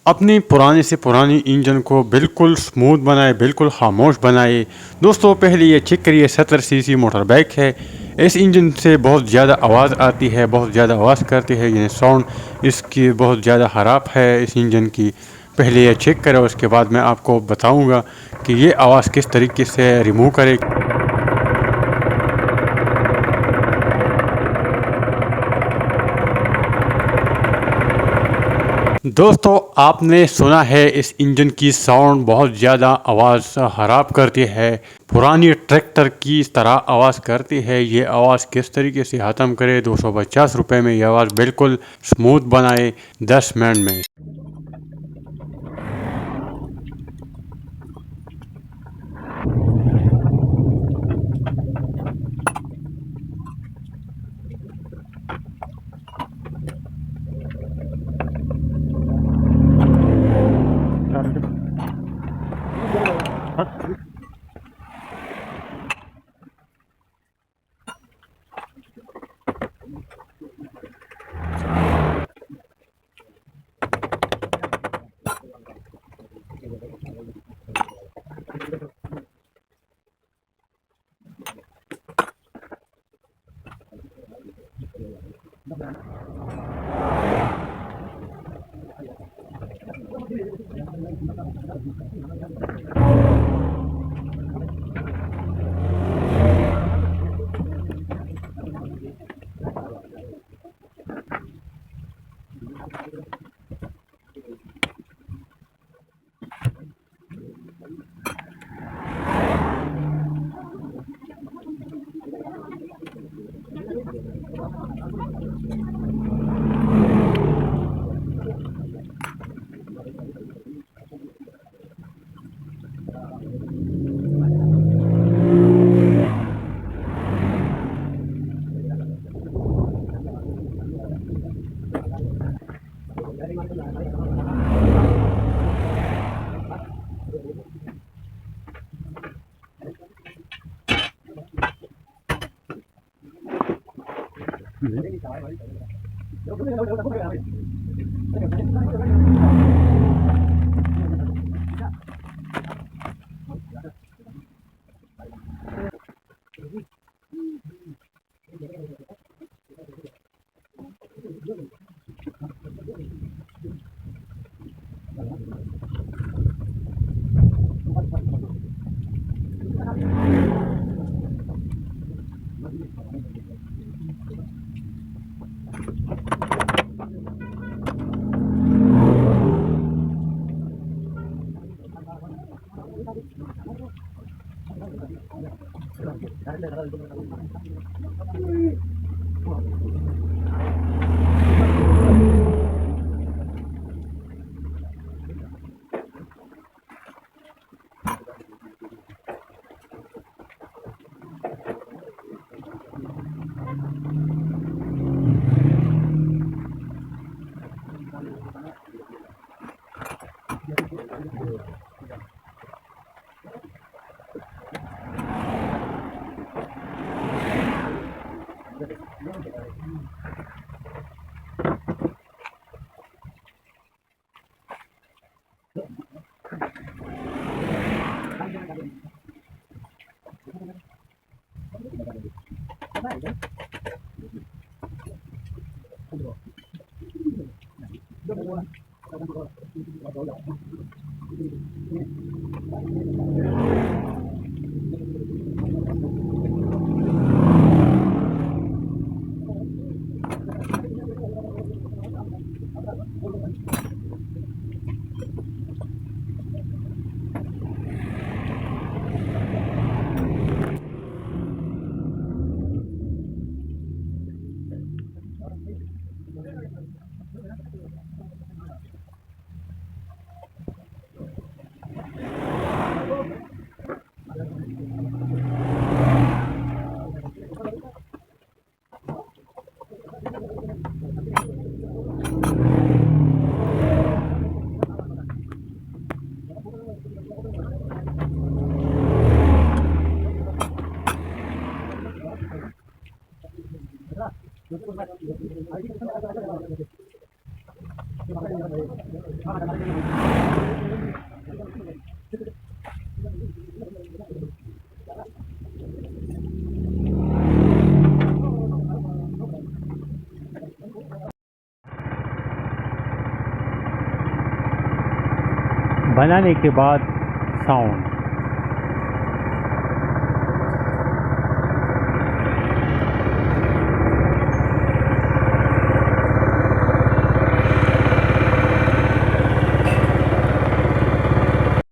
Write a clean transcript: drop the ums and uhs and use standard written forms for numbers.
अपनी पुराने से पुरानी इंजन को बिल्कुल स्मूथ बनाए, बिल्कुल खामोश बनाए। दोस्तों पहले ये चेक करिए, 70 सीसी मोटर बाइक है। इस इंजन से बहुत ज़्यादा आवाज़ आती है, बहुत ज़्यादा आवाज़ करती है, यानी साउंड इसकी बहुत ज़्यादा ख़राब है इस इंजन की। पहले ये चेक करें, उसके बाद मैं आपको बताऊंगा कि ये आवाज़ किस तरीके से रिमूव करे। दोस्तों आपने सुना है इस इंजन की साउंड बहुत ज़्यादा आवाज़ ख़राब करती है, पुरानी ट्रैक्टर की तरह आवाज़ करती है। ये आवाज़ किस तरीके से ख़त्म करे? 250 रुपये में ये आवाज़ बिल्कुल स्मूथ बनाए 10 मिनट में। बनाने के बाद साउंड।